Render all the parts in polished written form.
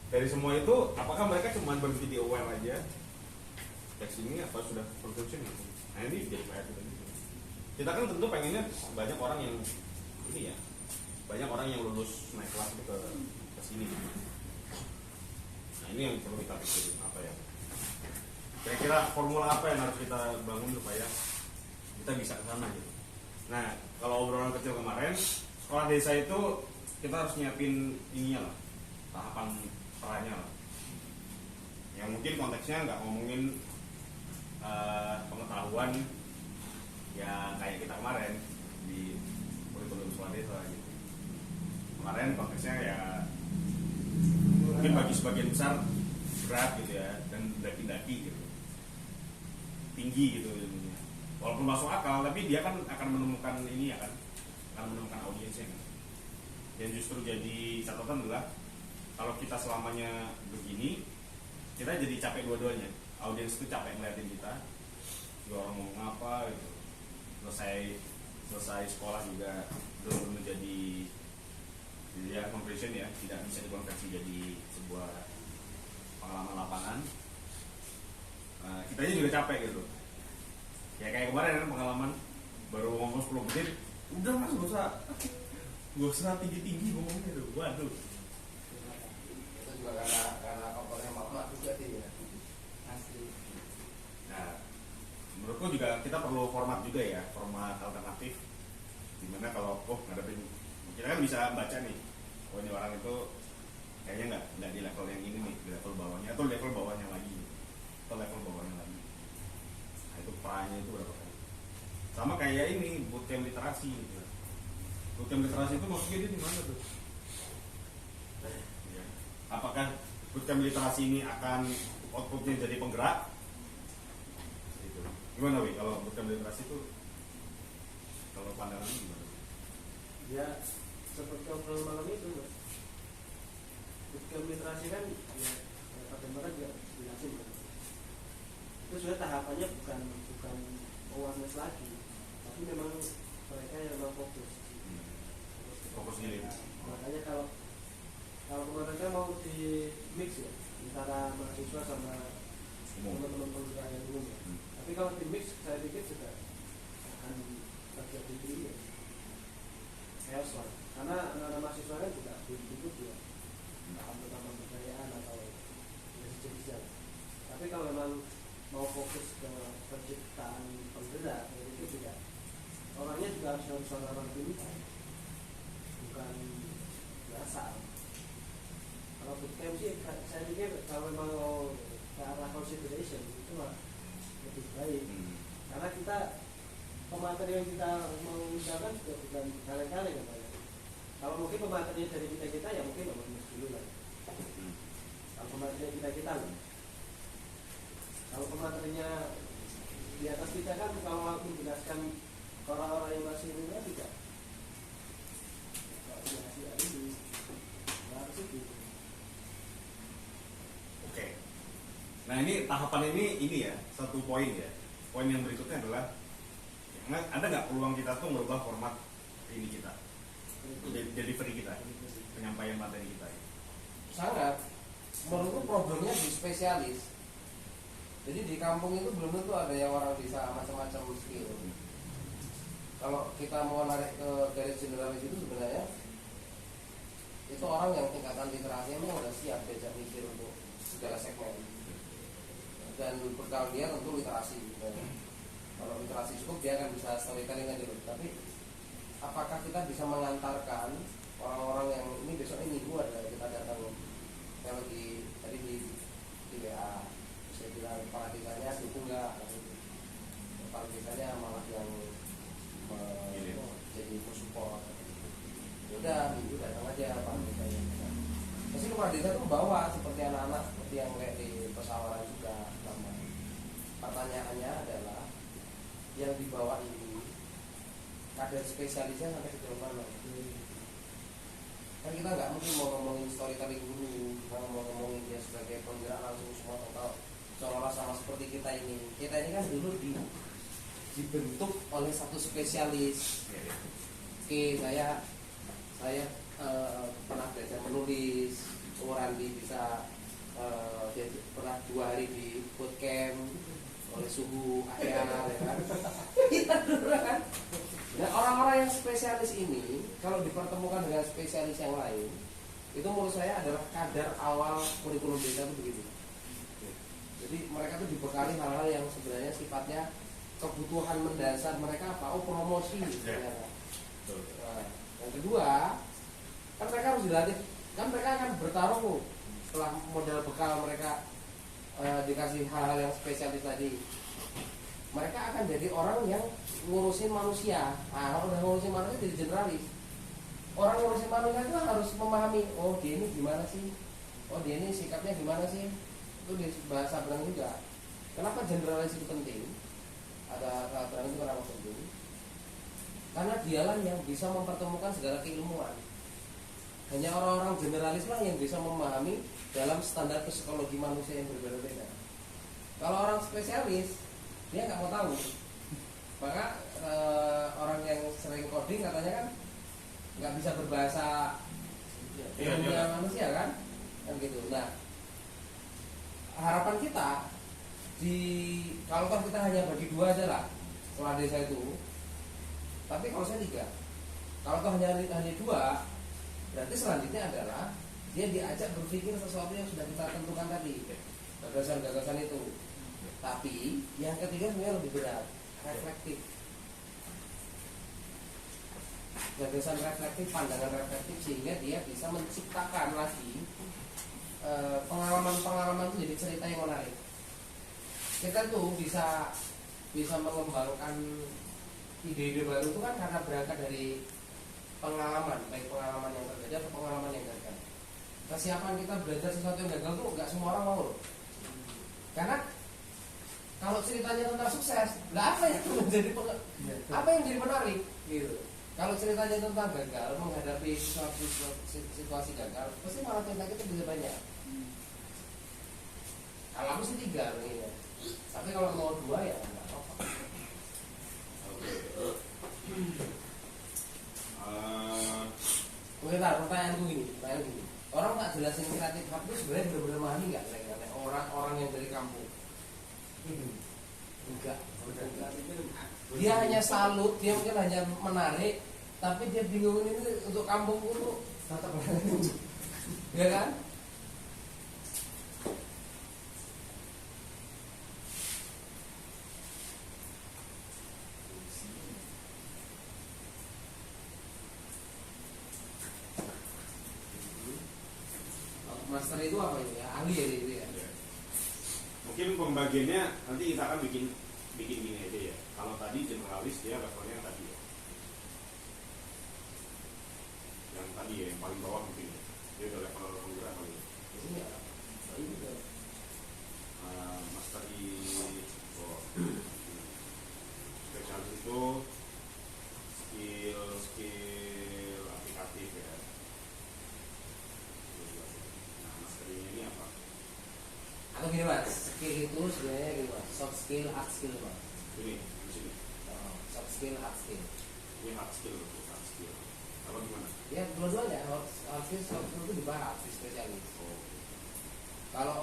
dari semua itu apakah mereka cuma berhenti di aware aja teks ini apa sudah production gitu. Nah ini jadi PR kita kan tentu pengennya banyak orang yang ini ya, banyak orang yang lulus naik kelas itu ke sini. Nah ini yang perlu kita pikirin apa ya, kira-kira formula apa yang harus kita bangun supaya kita bisa ke sana gitu. Nah kalau obrolan kecil kemarin sekolah desa itu kita harus nyiapin ininya lah, tahapan peranya lah, yang mungkin konteksnya nggak ngomongin pengetahuan ya kayak kita kemarin di kurikulum sekolah desa gitu. Kemarin konteksnya ya mungkin bagi sebagian besar berat gitu ya, dan daki-daki gitu, tinggi gitu ilmunya. Walaupun masuk akal, tapi dia kan akan menemukan ini ya kan, akan menemukan audiensnya kan. Yang justru jadi catatan adalah kalau kita selamanya begini, kita jadi capek dua-duanya. Audiens itu capek ngeliatin kita, juga orang mau ngapa gitu. Selesai sekolah juga belum menjadi ya conversion ya, tidak bisa dikonversi jadi sebuah pengalaman lapangan. Kitanya juga capek gitu. Ya kayak kemarin kan pengalaman baru ngomong 10 menit, udah mas gak usah tinggi-tinggi ngomongnya tuh. Waduh. Itu juga karena komponennya mama juga sih ya. Asli. Nah, menurutku juga kita perlu format juga ya, format alternatif. Dimana kalau ngadepin, kita kan bisa baca nih, oh ini orang itu kayaknya nggak di level yang ini nih, di level bawahnya atau level bawahnya lagi, atau level bawahnya lagi. Nah itu perannya itu berapa kali? Sama kayak ini bootcamp literasi gitu. Bootcamp literasi itu maksudnya dia di mana tuh? Ya. Apakah bootcamp literasi ini akan outputnya jadi penggerak? Gitu. Gimana Wi kalau bootcamp literasi itu? Kalau pandangannya gimana? Ya seperti obrolan malam itu mas, bootcamp literasi kan ya pada mereka juga jelasin kan. Itu sudah tahapannya bukan awareness lagi, tapi memang mereka yang memang fokus diri. Makanya kalau mereka mau di mix ya antara mahasiswa sama teman-teman pengguna yang umum ya. Tapi kalau di mix saya pikir juga akan terjadi ini ya, chaos lah. Karena anak-anak mahasiswa kan juga belum cukup ya tentang pemberdayaan atau sejenisnya. Tapi kalau memang mau fokus ke penciptaan penggerak, itu juga orangnya juga harus orang pintar, bukan biasa. Kalau bootcamp sih saya pikir kalau memang mau ke arah consideration itu mah lebih baik. Karena kita pemateri yang kita mau usahakan juga bukan kali-kali kan Pak. Kalau mungkin pematerinya dari kita ya mungkin bagus dulu lah. Kalau pematerinya kita lah. Kalau pematerinya di atas kita kan kalau menjelaskan orang-orang yang masih muda tidak. Kalau masih ini harus itu. Oke. Nah ini tahapan ini ya satu poin ya. Poin yang berikutnya adalah ada nggak peluang kita tuh merubah format ini kita, delivery kita, penyampaian materi kita? Sangat. Menurutku problemnya di spesialis. Jadi di kampung itu belum tentu ada yang orang bisa macam-macam skill. Kalau kita mau narik ke garis generalis itu sebenarnya itu orang yang tingkatan literasinya memang udah siap diajak mikir untuk segala segmen. Dan bekal dia tentu literasi. Kalau literasi cukup dia akan bisa storytelling aja dulu. Tapi apakah kita bisa mengantarkan orang-orang yang ini besok ini minggu ada kita datang kalau tadi di WA saya bilang kepala desanya dukung nggak, kepala desanya malah yang jadi support. Udah minggu datang aja kepala desanya. Pasti kepala desa itu membawa seperti anak-anak seperti yang kayak di pesawaran juga. Pertanyaannya adalah yang dibawa ini kadar spesialisnya sampai sejauh mana? Kan kita nggak mungkin mau ngomongin storytelling dulu, mau ngomongin dia sebagai penggerak langsung semua total seolah-olah sama seperti kita ini. Kita ini kan dulu dibentuk oleh satu spesialis. Oke, saya pernah belajar menulis, Randi bisa dia pernah 2 hari di bootcamp oleh suhu ayah ya kan. Iya kan. Nah orang-orang yang spesialis ini kalau dipertemukan dengan spesialis yang lain itu menurut saya adalah kadar awal kurikulum desa itu begitu. Jadi mereka tuh dibekali hal-hal yang sebenarnya sifatnya kebutuhan mendasar mereka apa? Oh promosi. Ya. Nah, yang kedua kan mereka harus dilatih, kan mereka akan bertarung setelah modal bekal mereka dikasih hal-hal yang spesialis tadi. Mereka akan jadi orang yang ngurusin manusia. Nah, kalau udah ngurusin manusia jadi generalis. Orang ngurusin manusia itu harus memahami, oh dia ini gimana sih? Oh dia ini sikapnya gimana sih? Itu di bahasa Belanda juga. Kenapa generalis itu penting? Ada kata itu kenapa penting? Karena dialah yang bisa mempertemukan segala keilmuan. Hanya orang-orang generalis lah yang bisa memahami dalam standar psikologi manusia yang berbeda-beda. Kalau orang spesialis, dia nggak mau tahu. Maka orang yang sering coding katanya kan nggak bisa berbahasa manusia kan gitu. Nah, harapan kita kalau kan kita hanya bagi 2 aja lah sekolah desa itu. Tapi kalau saya 3, kalau toh hanya 2, berarti selanjutnya adalah dia diajak berpikir sesuatu yang sudah kita tentukan tadi, gagasan-gagasan itu. Tapi yang ketiga sebenarnya lebih berat, reflektif. Gagasan reflektif, pandangan reflektif, sehingga dia bisa menciptakan lagi pengalaman-pengalaman itu jadi cerita yang menarik. Kita tuh bisa mengembangkan ide-ide baru itu kan karena berangkat dari pengalaman, baik pengalaman yang terjadi atau pengalaman yang gagal. Kesiapan kita belajar sesuatu yang gagal tuh nggak semua orang mau loh. Karena kalau ceritanya tentang sukses, apa yang jadi menarik gitu. Kalau ceritanya tentang gagal, menghadapi situasi gagal, pasti malah cerita kita bisa banyak. Kalau aku sih 3 ini. Tapi kalau mau 2 ya nggak apa-apa. Pertanyaanku gini. Orang tak jelasin kreatif hub itu sebenarnya benar-benar memahami nggak kira-kira orang-orang yang dari kampung? Enggak. Dia hanya salut, dia mungkin hanya menarik, tapi dia bingung ini untuk kampung itu tetap ya kan? Master itu apa ini ya? Ahli ya itu ya. Mungkin pembagiannya nanti kita akan bikin gini aja ya. Kalau tadi generalis dia levelnya yang tadi ya. Yang tadi ya, yang paling bawah mungkin ya. Dia udah level penggerak kali ya. Ini ya. Ini juga. Master di spesialis itu skill aplikatif ya. Ini apa? Atau gini mas, skill itu sebenarnya gini mas, soft skill, hard skill mas. Ini di sini. Soft skill, hard skill. Ini hard skill. Apa gimana? Ya dua-duanya, hard skill, soft skill itu dibahas di spesialis. Kalau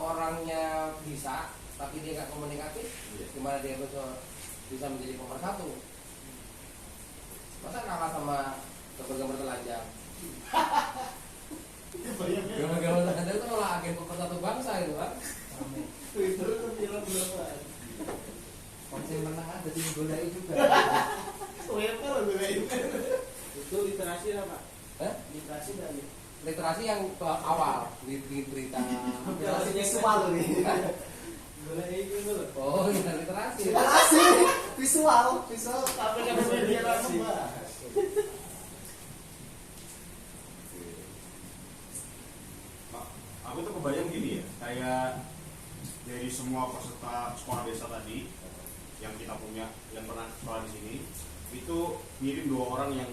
orangnya bisa, tapi dia nggak komunikatif, gimana dia bisa menjadi pemersatu? Masa kalah sama gambar-gambar telanjang? Gambar-gambar telanjang itu malah agen pemersatu bangsa itu kan? Twitter itu bilang berapa? Konsen menang ada di Golai juga. Twitter Golai itu literasi apa? Literasi dari Literasi yang awal, berita. literasi visual nih. Golai itu loh. Oh, literasi. Visual. Apa yang media lama? Aku tuh kebayang gini ya, kayak dari semua peserta sekolah desa tadi yang kita punya, yang pernah sekolah di sini, itu ngirim 2 orang yang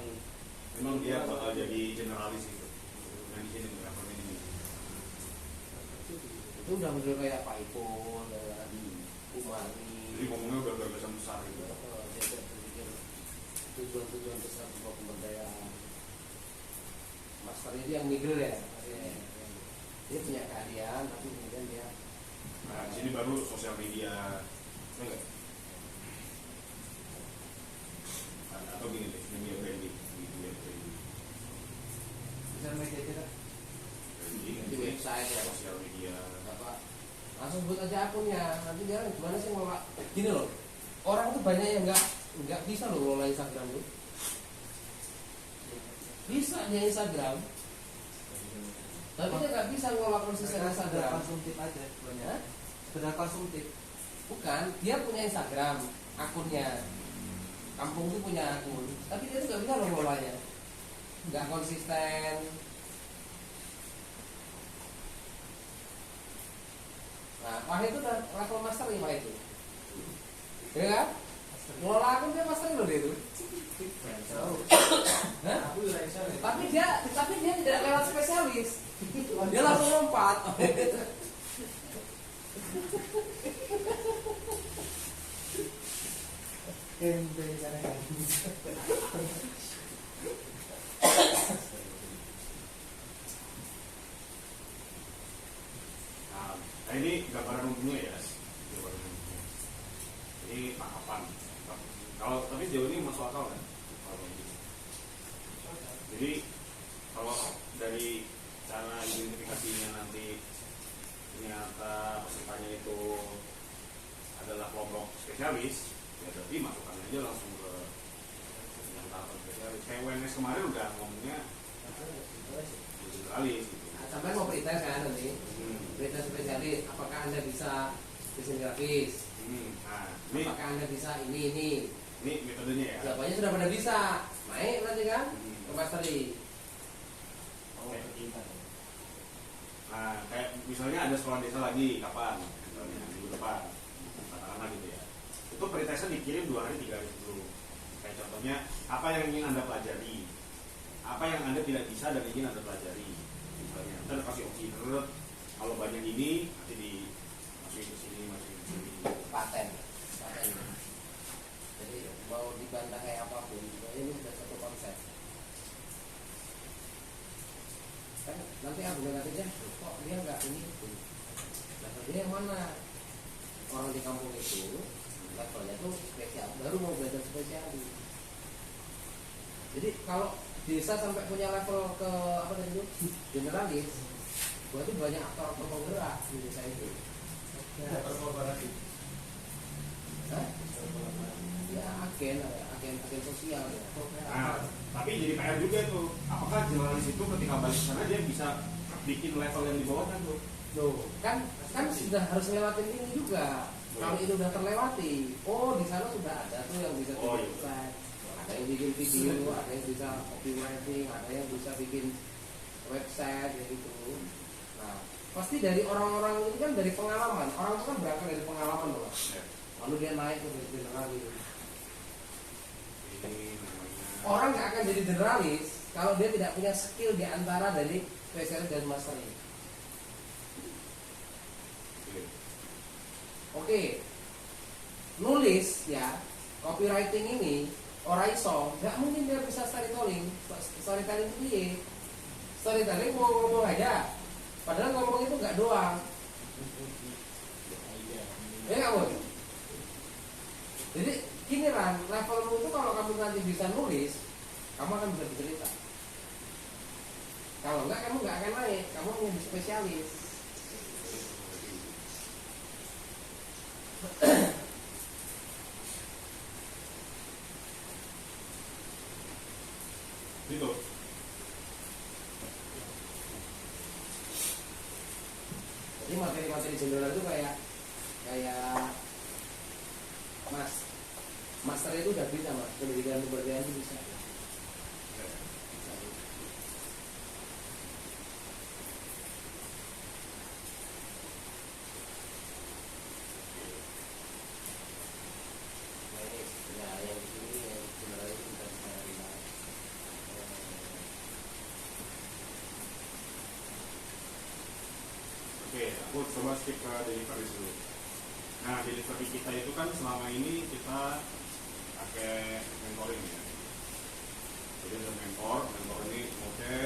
memang dia bakal jadi generalis gitu. Yang di sini levelnya ini. Itu udah bener kayak Pak Ipon, Umari. Jadi ngomongnya udah gagasan besar gitu. Dia berpikir tujuan-tujuan besar sebuah pemberdayaan. master itu yang middle ya. Dia punya keahlian tapi kemudian dia Nah, di sini baru sosial media. Enggak? Atau gini deh, media branding. Bisa media tidak? Branding, di website ya, sosial media. apa langsung sebut aja akunnya, nanti dia gimana sih ngelola. Gini loh, orang tuh banyak yang nggak bisa loh ngelola Instagram tuh. Bisa dia Instagram, tapi dia nggak bisa ngelola konsisten Instagram. Konsumtif aja banyak. Hah? Sekedar konsumtif. Bukan, dia punya Instagram, akunnya. Kampung tuh punya akun, tapi dia tuh nggak bisa loh ngelolanya, nggak konsisten. Nah, Wah itu udah level master nih Wah itu, ya kan? Ngelola akun dia master loh dia itu. Hah? Aku juga bisa. Tapi dia tidak lewat spesialis, dia langsung lompat. Nah, ini gambaran umumnya ya. Gambaran umumnya. Ini tangkapan. Kalau tapi sejauh ini masuk akal kan? Jadi kalau dari cara identifikasinya nanti ternyata pesertanya itu adalah kelompok spesialis, ya berarti masukannya aja langsung ke yang tahapan spesialis. Kayak UNS kemarin udah ngomongnya generalis gitu. Sampai mau pretest kan nanti, pretest spesialis. Apakah anda bisa desain grafis? Nah, ini Apakah anda bisa ini? metodenya ya. Jawabannya sudah pada bisa, naik nanti kan ke mastery. Nah, kayak misalnya ada sekolah desa lagi, kapan? Misalnya minggu depan, katakanlah gitu ya. Itu pretestnya dikirim 2 hari 3 hari sebelum. Kayak contohnya, apa yang ingin anda pelajari, apa yang anda tidak bisa dan ingin anda pelajari. Misalnya, kita kasih opsi terus. Kalau banyak ini, nanti dimasukin ke sini, masukin ke sini. Paten. Jadi mau dibantah kayak apapun, ini sudah satu konsep. Kan nanti argumentatifnya kok dia nggak ini itu. Level dia yang mana? Orang di kampung itu levelnya tuh spesial, baru mau belajar spesialis. Jadi kalau desa sampai punya level ke apa tadi itu generalis, berarti banyak aktor penggerak di desa itu. Hah? Ya agen sosial ya. Nah, tapi jadi PR juga itu. Apakah generalis itu ketika balik ke sana dia bisa bikin level yang di bawahnya tuh? Loh, kan sudah harus lewatin ini juga. Kalau itu udah terlewati, oh di sana sudah ada tuh yang bisa bikin website, ada yang bikin video, ada yang bisa copywriting, ada yang bisa bikin website gitu. Nah, pasti dari orang-orang itu kan dari pengalaman. Orang itu kan berangkat dari pengalaman loh. Lalu dia naik ke jadi generalis. Orang nggak akan jadi generalis kalau dia tidak punya skill di antara dari spesialis dan master ini. Oke, nulis ya, copywriting ini orang iso, nggak mungkin dia bisa storytelling. Storytelling itu dia, storytelling mau ngomong aja, padahal ngomong itu nggak doang. Ya nggak boleh. Jadi gini Ran, levelmu itu kalau kamu nanti bisa nulis, kamu akan bisa bercerita. Kalau enggak, kamu nggak akan naik, kamu menjadi spesialis. Gitu. Jadi materi-materi general itu kayak master itu udah bisa mas, pendidikan kebudayaan itu bisa. Oke, aku coba skip ke delivery dulu. Nah, delivery kita itu kan selama ini kita pakai mentoring ya. Jadi ada mentor ini oke,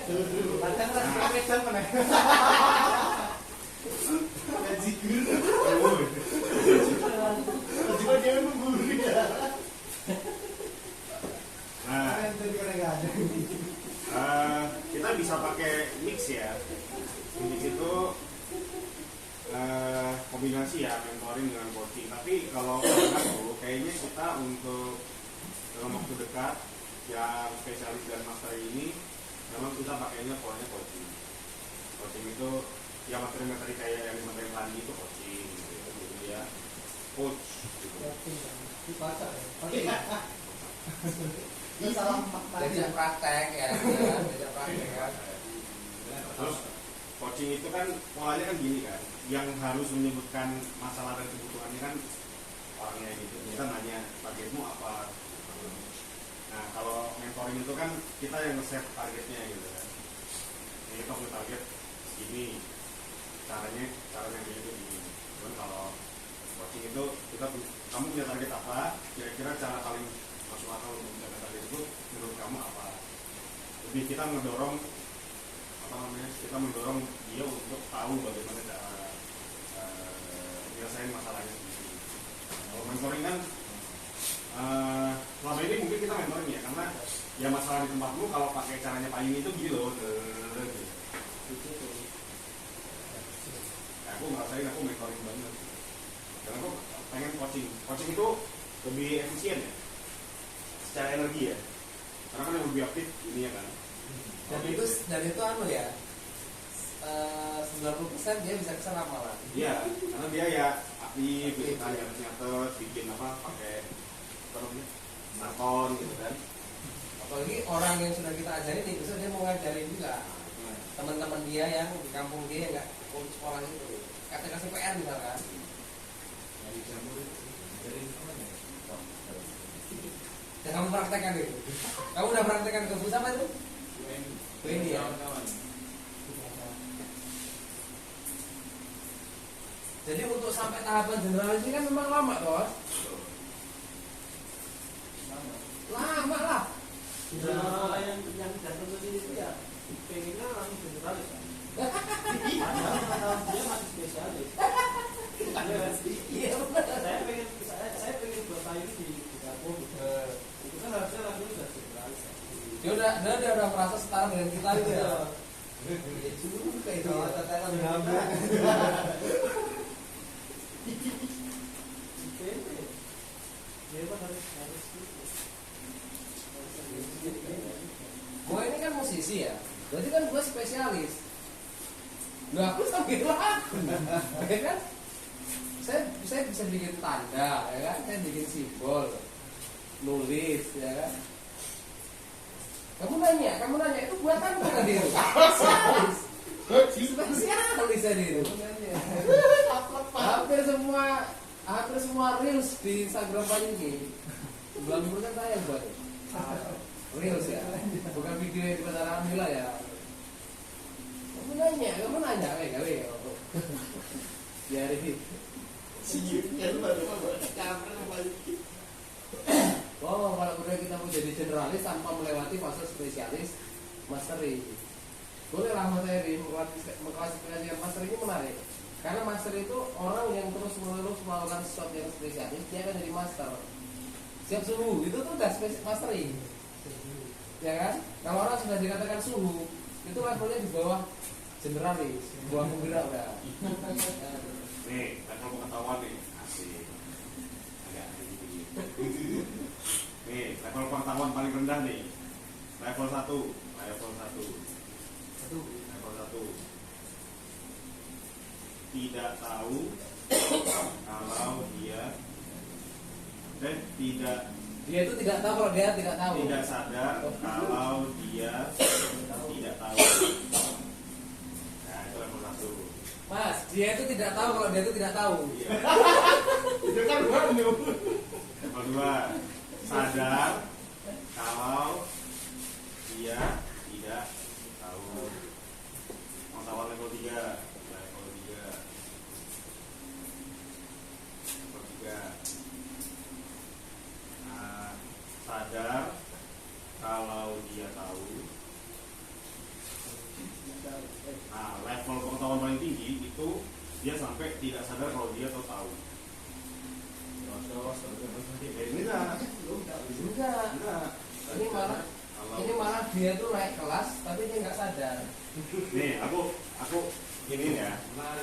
Kadang kan beda mana? Gaji guru. Juga dia mengguru ya. Nah, Yang tadi orang nggak ada. kita bisa pakai mix ya. Mix itu kombinasi ya mentoring dengan coaching. Tapi kalau aku kayaknya kita untuk dalam waktu dekat yang spesialis dan master ini memang kita pakainya pokoknya coaching. Coaching itu ya materi-materi kayak yang materi tadi itu coaching gitu. Jadi ya coach gitu. Dibaca ya. Ini salah Jadi praktek ya, jadi praktek kan. Terus coaching itu kan polanya kan gini kan, yang harus menyebutkan masalah dan kebutuhannya kan orangnya gitu. Kita nanya targetmu apa. Nah kalau mentoring itu kan kita yang nge-set targetnya gitu kan. Jadi kita punya target ini, caranya kayak gini. Cuman kalau coaching itu kamu punya target apa, kira-kira cara paling masuk akal untuk mencapai target itu menurut kamu apa? Lebih kita mendorong kita mendorong dia untuk tahu bagaimana cara menyelesaikan masalahnya sendiri. Kalau mentoring kan selama ini mungkin kita mentoring ya, karena ya masalah di tempatmu kalau pakai caranya Pak ini itu gini loh gitu. Nah, aku ngerasain aku mentoring banget karena aku pengen coaching itu lebih efisien ya secara energi ya, karena kan yang lebih aktif ini ya kan. Dan itu anu ya, 90% dia bisa kesana malah. Iya, karena dia ya aktif gitu kan, nyatet, bikin apa pakai apa namanya karton gitu kan. Apalagi orang yang sudah kita ajarin nih, besok dia mau ngajarin juga teman-teman dia yang di kampung dia yang nggak mau sekolah itu, kasih PR misalkan. Ya kamu praktekkan itu. Kamu udah praktekkan ke Fusa apa itu? Ini ya. Jadi untuk sampai tahapan generalis ini kan memang lama toh. Lama lah. Nah, yang datang ke sini itu ya pengennya langsung generalis kan. Padahal dia masih spesialis. Iya benar. Saya pengen buat kayu di dapur. Itu kan harusnya langsung sudah generalis. Dia udah merasa setara dengan kita gitu ya. Ya juga itu ya. Tetelan berhambat. Dia kan harus gitu. Gue ini kan musisi ya, berarti kan gue spesialis. Nah aku sambil lagu, ya kan? Saya bisa bikin tanda, ya kan? Saya bikin simbol, nulis, ya kan? Kamu nanya itu buatan bukan dia? Spesialis tadi itu. Hampir semua reels di Instagram Pak ini 90% saya buat reels ya, bukan video yang di pasar Alhamdulillah ya. Kamu nanya kayak gawe ya. Biarin. Oh, kalau udah kita mau jadi generalis tanpa melewati fase spesialis mastery, boleh lah materi mengklasifikasikan master ini menarik. Karena master itu orang yang terus menerus melakukan sesuatu yang spesialis, dia akan jadi master. Siap suhu itu tuh udah mastering, ya kan? Kalau orang sudah dikatakan suhu, itu levelnya di bawah generalis, di bawah penggerak udah. Nih, level pengetahuan nih, asik. Agak begini. Nih, level pengetahuan paling rendah nih. Level 1. Tidak tahu kalau dia Dia itu tidak tahu kalau dia tidak tahu. tidak sadar kalau dia tidak tahu. Nah, itu level 1. Mas, dia itu tidak tahu kalau dia itu tidak tahu. Itu kan baru. Level 2. Sadar kalau dia tidak tahu. Pengetahuan level 3. Sadar kalau dia tahu Nah, level pengetahuan paling tinggi itu dia sampai tidak sadar kalau dia tahu. Ini enggak. Enggak. Ini malah dia tuh naik kelas tapi dia nggak sadar. Nih, aku ini ya.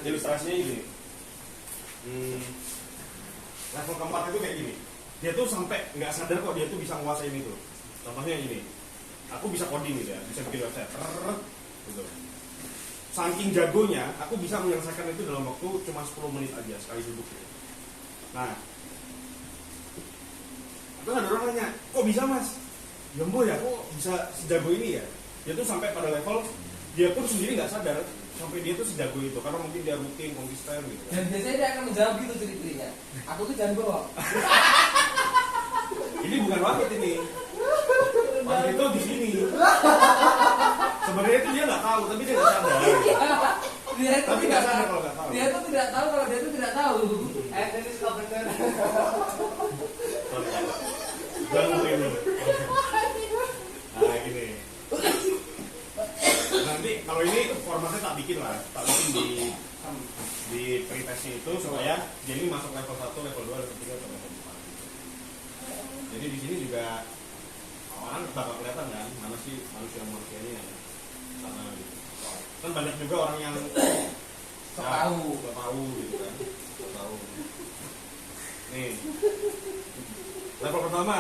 Ilustrasinya ini. Level keempat itu kayak gini. Dia tuh sampai nggak sadar kok dia tuh bisa menguasai ini tuh. Contohnya ini. Aku bisa coding gitu ya, bisa bikin website. Gitu. Saking jagonya, aku bisa menyelesaikan itu dalam waktu cuma 10 menit aja sekali duduk. Gitu. Nah, terus ada orang nanya, kok bisa mas? Jombo ya, kok bisa sejago ini ya? Dia tuh sampai pada level dia pun sendiri nggak sadar sampai dia tuh sejago itu karena mungkin dia rutin, konsisten gitu. Dan biasanya dia akan menjawab gitu ciri-cirinya. Aku tuh jago. Ini bukan wakit ini. Wakit itu di sini. Sebenarnya itu dia nggak tahu, tapi dia nggak sadar. Dia itu Tapi nggak sadar kalau nggak tahu. Dia tuh tidak tahu kalau dia tuh tidak tahu. Jadi suka bener. Jangan ini. Nah gini. Nanti kalau ini formatnya tak bikin lah, tak bikin di pretestnya itu supaya dia ini masuk level 1, level 2, level 3, atau level 4. Jadi di sini juga orang bakal kelihatan kan mana sih manusianya yang sana gitu. Kan banyak juga orang yang Tahu gitu kan. Tahu. Nih. Level pertama,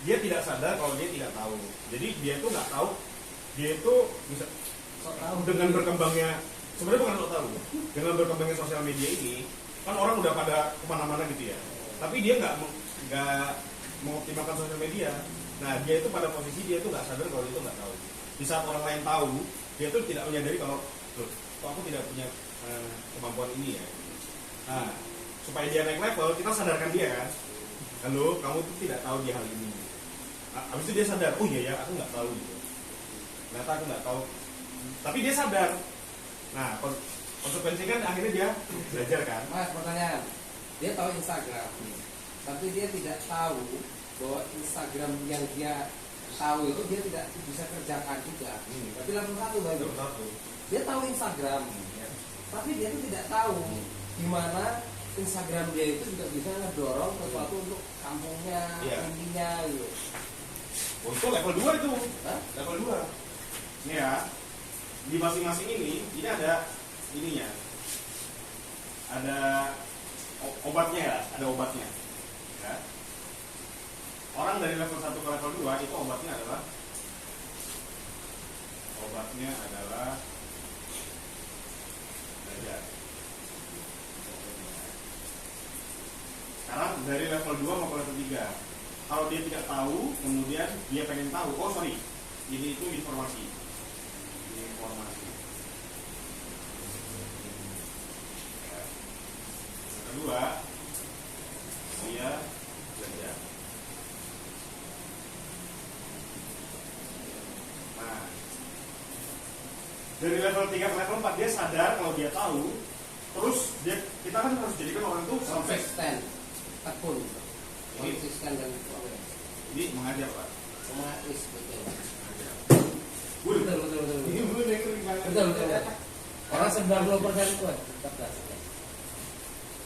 dia tidak sadar kalau dia tidak tahu. Jadi dia itu nggak tahu, dia itu bisa dengan berkembangnya, sebenarnya bukan sok tahu, dengan berkembangnya sosial media ini, kan orang udah pada kemana-mana gitu ya. Tapi dia nggak mengoptimalkan sosial media. Nah dia itu pada posisi dia itu nggak sadar kalau dia itu nggak tahu. Di saat orang lain tahu, dia itu tidak menyadari kalau, loh, kok aku tidak punya kemampuan ini ya. Nah supaya dia naik level, kita sadarkan dia kan. Halo, kamu tuh tidak tahu di hal ini. Nah, habis itu dia sadar, oh iya ya, aku nggak tahu gitu. Ternyata aku nggak tahu. Tapi dia sadar. Nah, konsekuensinya kan akhirnya dia belajar kan. Mas, pertanyaan. Dia tahu Instagram, tapi dia tidak tahu bahwa Instagram yang dia tahu itu dia tidak bisa kerjakan juga. Tapi level 1 baru. Dia tahu Instagram, tapi dia itu tidak tahu gimana Instagram dia itu juga bisa ngedorong sesuatu untuk kampungnya, intinya gitu. Untuk level 2 itu. Hah? Level 2. Ini ya. Di masing-masing ini ada ininya. Ada obatnya ya, ada obatnya. Ya. Orang dari level 1 ke level 2 itu obatnya adalah belajar. Sekarang dari level 2 mau ke level 3. Kalau dia tidak tahu, kemudian dia pengen tahu, ini itu informasi. Ya. Yang kedua, dia belajar. Nah, dari level 3 ke level 4 dia sadar kalau dia tahu, terus kita kan harus jadikan orang itu Konsisten, tekun, konsisten dan ini mengajar Pak. semais betul. Mengajar. Betul. Ini gue kering banget. Betul. Orang 90% kuat, cerdas.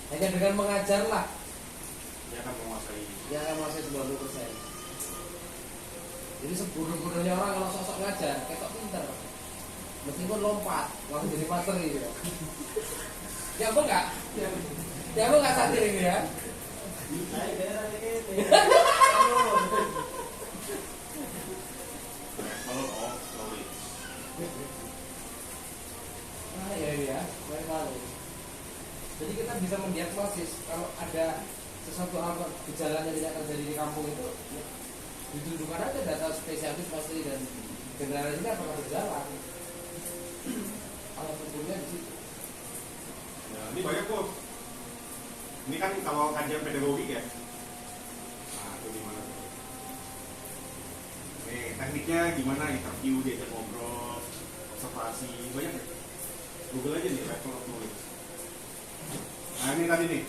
Hanya dengan mengajarlah Dia akan menguasai. dia akan menguasai 90%. Jadi sebodoh-bodohnya orang kalau sosok ngajar, ketok pinter. Meskipun lompat, langsung jadi master gitu. Ya apa enggak? Ya apa enggak sadar ini ya? Level of knowledge. Ya, baik sekali. Jadi kita bisa mendiagnosis kalau ada sesuatu hal gejala yang tidak terjadi di kampung itu, ditunjukkan aja data spesialis pasti dan generasinya apakah berjalan. Kalau tentunya di situ. Nah, ini banyak kok. Ini kan kalau kajian pedagogik ya. Nah, itu gimana? Tekniknya gimana? Interview, diajak ngobrol, observasi, banyak ya. Google aja nih level of knowledge. Nah ini tadi nih,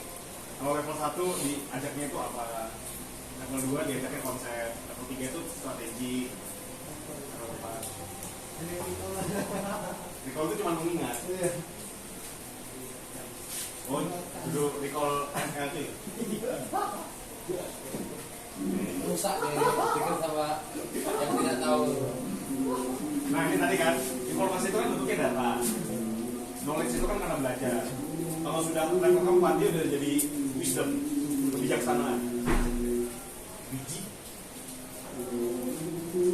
kalau level 1 diajaknya itu apa? Level 2 diajaknya konsep, level 3 itu strategi, level 4 Recall itu cuma mengingat. Oh, dulu recall NLT. Rusak deh, pikir sama yang tidak tahu. Nah ini tadi kan, informasi itu kan bentuknya data. Knowledge itu kan karena belajar. Kalau sudah level keempat dia udah jadi wisdom, kebijaksanaan.